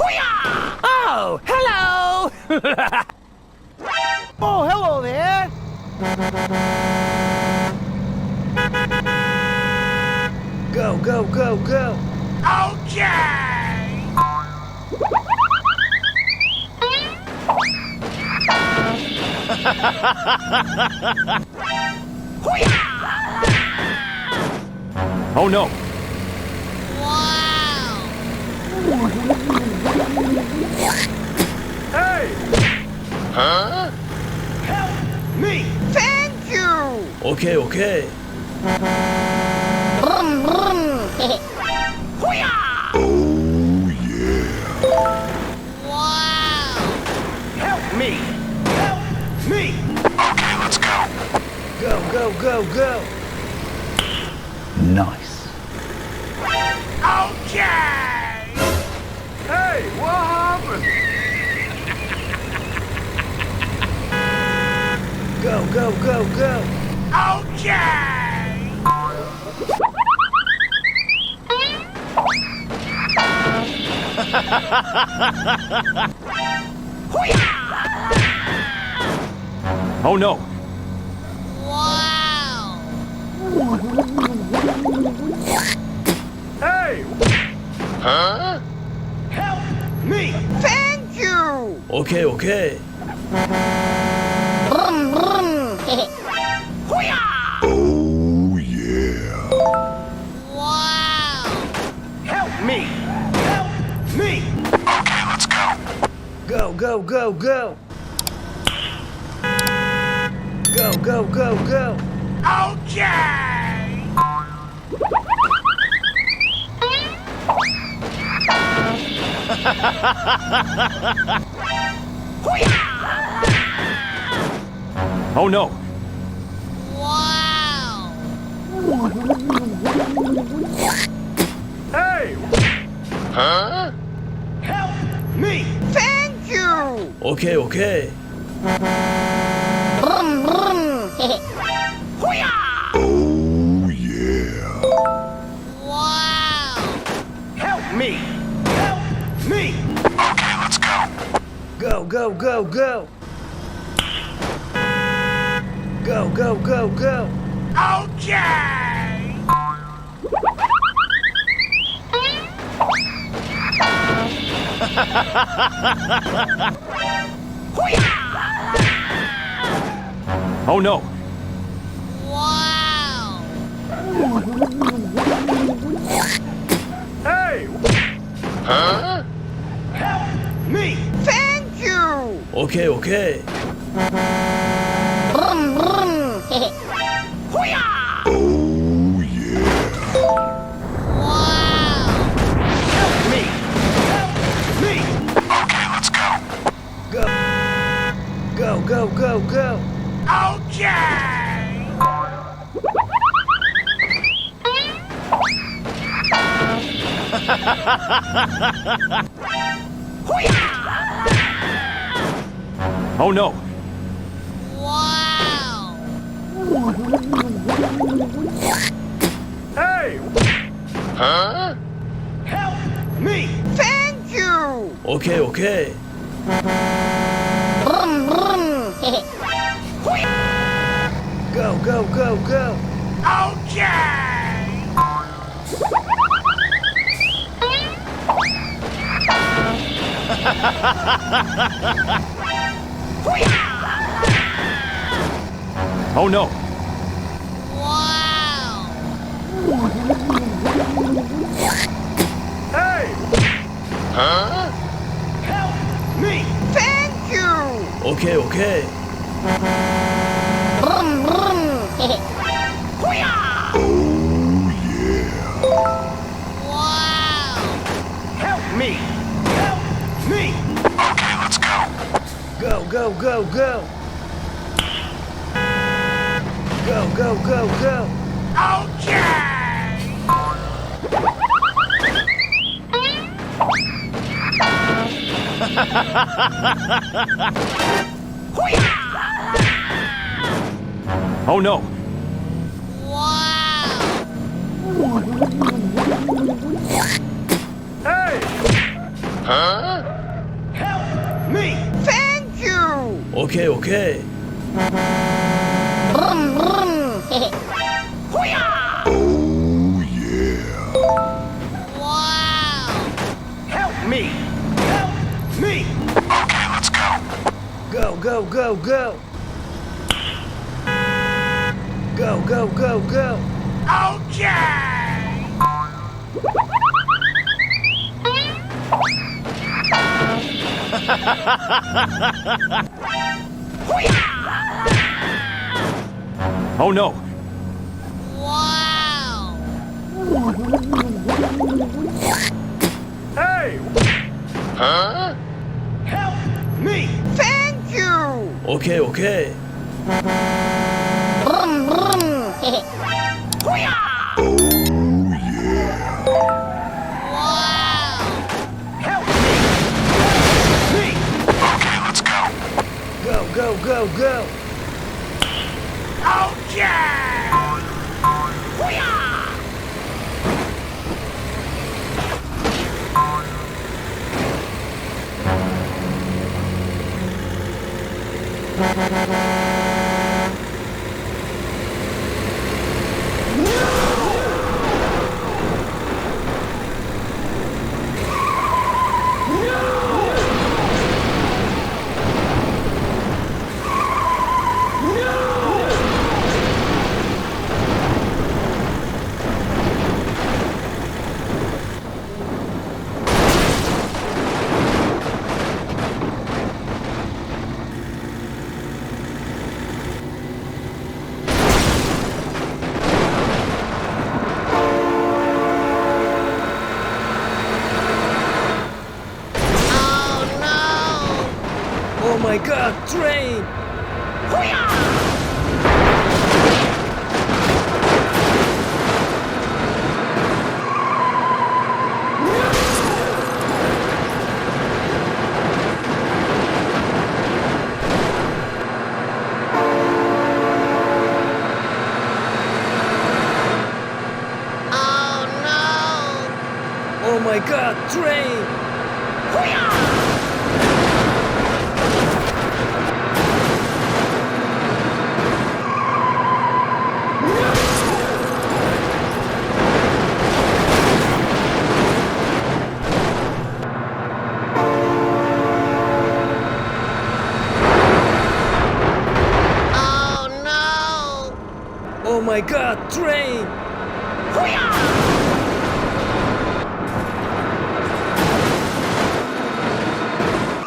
Oh, hello! Oh, hello there. Go, go, go, go! Okay! Oh no! Wow! Hey, Huh? help me. Thank you! Okay, okay. Brum, brum. Wow! Help me. Help me. Okay, let's go. Go, go, go, go! Nice. Okay! Hey, what happened? Go, go, go, go! Okay! Oh no! Wow! Hey, Huh? help me. Thank you! Okay, okay. Brum, brum. Oh, yeah. Wow! Help me. Help me. Okay, let's go. Go, go, go, go! Go, go, go, go! Okay! Oh no! Wow! Hey, Huh? help me. Thank you! Okay, okay. Brum, brum. Oh, yeah. Wow! Help me. Help me. Okay, let's go. Go, go, go, go! Go, go, go, go! Okay! Oh no! Wow! Hey, Huh? help me. Thank you! Okay, okay. Brum, brum. Oh, yeah. Wow! Help me. Help me. Okay, let's go. Go! Go, go, go, go! Okay! Oh no! Wow! Hey, Huh? help me. Thank you! Okay, okay. Brum, brum. Go, go, go, go! Okay! Oh no! Wow! Hey, Huh? help me. Thank you! Okay, okay. Brum, brum. Oh, yeah. Wow! Help me. Help me. Okay, let's go. Go, go, go, go! Go, go, go, go! Okay! Oh no! Wow! Hey, Help me! Thank you! Okay, okay. Brum, brum. Hoo-yah! Oh, yeah. Wow! Help me! Help me! Okay, let's go. Go, go, go, go. Go, go, go, go. Okay! Oh no. Wow! Hey! Help me! Thank you! Okay, okay. Brum, brum. Hoo-yah! Oh, yeah. Wow! Help me! Help me! Okay, let's go. Go, go, go, go. Okay! Hoo-yah! Oh no! Oh my god, train! Oh no! Oh my god, train! Oh no! Oh my god, train!